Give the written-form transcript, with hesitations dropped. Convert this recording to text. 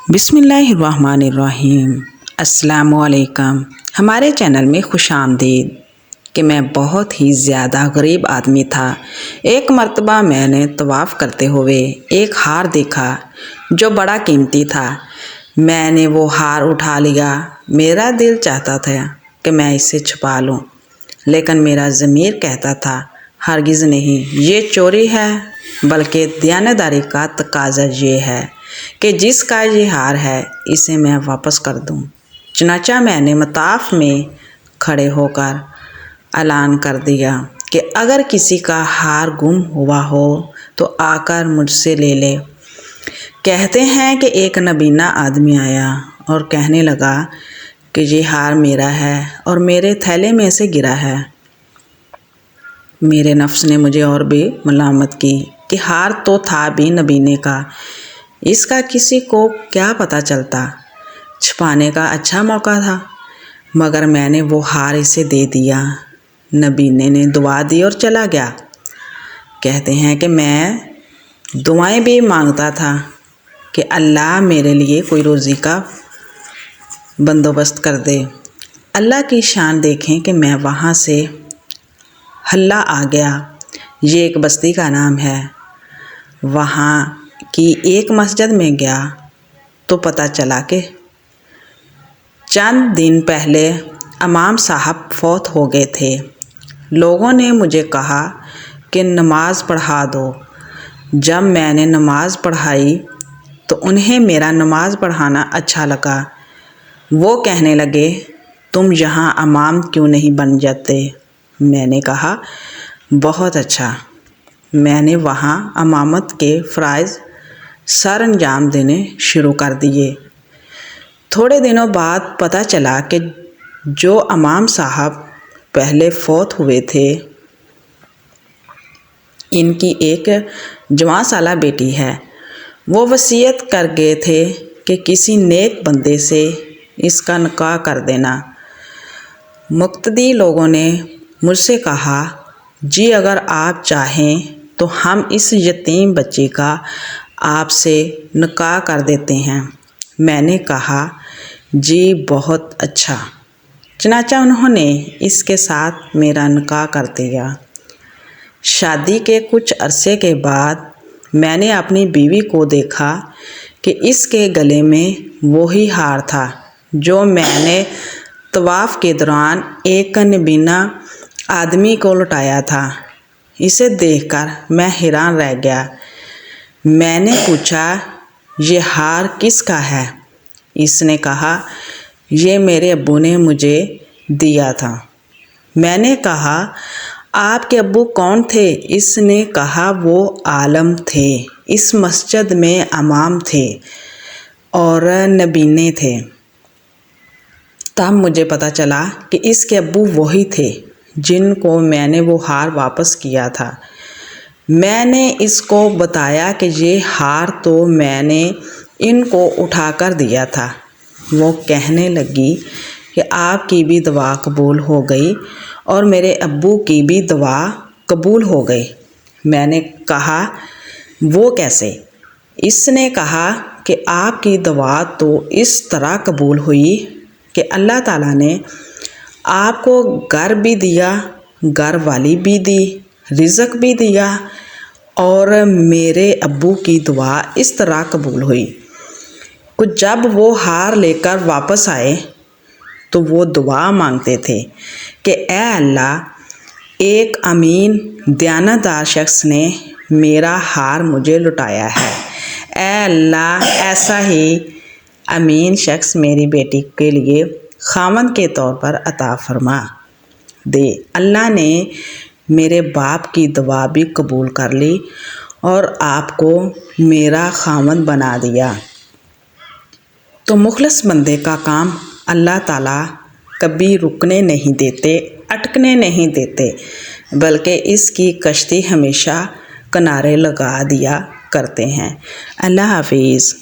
بسم اللہ الرحمن الرحیم۔ السلام علیکم۔ ہمارے چینل میں خوش آمدید۔ کہ میں بہت ہی زیادہ غریب آدمی تھا۔ ایک مرتبہ میں نے طواف کرتے ہوئے ایک ہار دیکھا جو بڑا قیمتی تھا۔ میں نے وہ ہار اٹھا لیا۔ میرا دل چاہتا تھا کہ میں اسے چھپا لوں، لیکن میرا ضمیر کہتا تھا ہرگز نہیں، یہ چوری ہے۔ بلکہ دیانتداری کا تقاضا یہ ہے کہ جس کا یہ ہار ہے اسے میں واپس کر دوں۔ چنانچہ میں نے مطاف میں کھڑے ہو کر اعلان کر دیا کہ اگر کسی کا ہار گم ہوا ہو تو آ کر مجھ سے لے لے۔ کہتے ہیں کہ ایک نابینا آدمی آیا اور کہنے لگا کہ یہ ہار میرا ہے اور میرے تھیلے میں سے گرا ہے۔ میرے نفس نے مجھے اور بھی ملامت کی کہ ہار تو تھا بھی نابینے کا، اس کا کسی کو کیا پتہ چلتا، چھپانے کا اچھا موقع تھا۔ مگر میں نے وہ ہار اسے دے دیا۔ نابینے نے دعا دی اور چلا گیا۔ کہتے ہیں کہ میں دعائیں بھی مانگتا تھا کہ اللہ میرے لیے کوئی روزی کا بندوبست کر دے۔ اللہ کی شان دیکھیں کہ میں وہاں سے حلہ آ گیا۔ یہ ایک بستی کا نام ہے۔ وہاں کی ایک مسجد میں گیا تو پتہ چلا کہ چند دن پہلے امام صاحب فوت ہو گئے تھے۔ لوگوں نے مجھے کہا کہ نماز پڑھا دو۔ جب میں نے نماز پڑھائی تو انہیں میرا نماز پڑھانا اچھا لگا۔ وہ کہنے لگے تم یہاں امام کیوں نہیں بن جاتے؟ میں نے کہا بہت اچھا۔ میں نے وہاں امامت کے فرائض سر انجام دینے شروع کر دیے۔ تھوڑے دنوں بعد پتہ چلا کہ جو امام صاحب پہلے فوت ہوئے تھے ان کی ایک جوان سالہ بیٹی ہے۔ وہ وصیت کر گئے تھے کہ کسی نیک بندے سے اس کا نکاح کر دینا۔ مقتدی لوگوں نے مجھ سے کہا جی اگر آپ چاہیں تو ہم اس یتیم بچی کا آپ سے نکاح کر دیتے ہیں۔ میں نے کہا جی بہت اچھا۔ چنانچہ انہوں نے اس کے ساتھ میرا نکاح کر دیا۔ شادی کے کچھ عرصے کے بعد میں نے اپنی بیوی کو دیکھا کہ اس کے گلے میں وہی ہار تھا جو میں نے طواف کے دوران ایک نابینا آدمی کو لٹایا تھا۔ اسے دیکھ کر میں حیران رہ گیا۔ میں نے پوچھا یہ ہار کس کا ہے؟ اس نے کہا یہ میرے ابو نے مجھے دیا تھا۔ میں نے کہا آپ کے ابو کون تھے؟ اس نے کہا وہ عالم تھے، اس مسجد میں امام تھے اور نابینے تھے۔ تب مجھے پتہ چلا کہ اس کے ابو وہی تھے جن کو میں نے وہ ہار واپس کیا تھا۔ میں نے اس کو بتایا کہ یہ ہار تو میں نے ان کو اٹھا کر دیا تھا۔ وہ کہنے لگی کہ آپ کی بھی دعا قبول ہو گئی اور میرے ابو کی بھی دعا قبول ہو گئی۔ میں نے کہا وہ کیسے؟ اس نے کہا کہ آپ کی دعا تو اس طرح قبول ہوئی کہ اللہ تعالیٰ نے آپ کو گھر بھی دیا، گھر والی بھی دی، رزق بھی دیا، اور میرے ابو کی دعا اس طرح قبول ہوئی۔ جب وہ ہار لے کر واپس آئے تو وہ دعا مانگتے تھے کہ اے اللہ ایک امین دیانتدار شخص نے میرا ہار مجھے لٹایا ہے، اے اللہ ایسا ہی امین شخص میری بیٹی کے لیے خاوند کے طور پر عطا فرما دے۔ اللہ نے میرے باپ کی دعا بھی قبول کر لی اور آپ کو میرا خاوند بنا دیا۔ تو مخلص بندے کا کام اللہ تعالیٰ کبھی رکنے نہیں دیتے، اٹکنے نہیں دیتے، بلکہ اس کی کشتی ہمیشہ کنارے لگا دیا کرتے ہیں۔ اللہ حافظ۔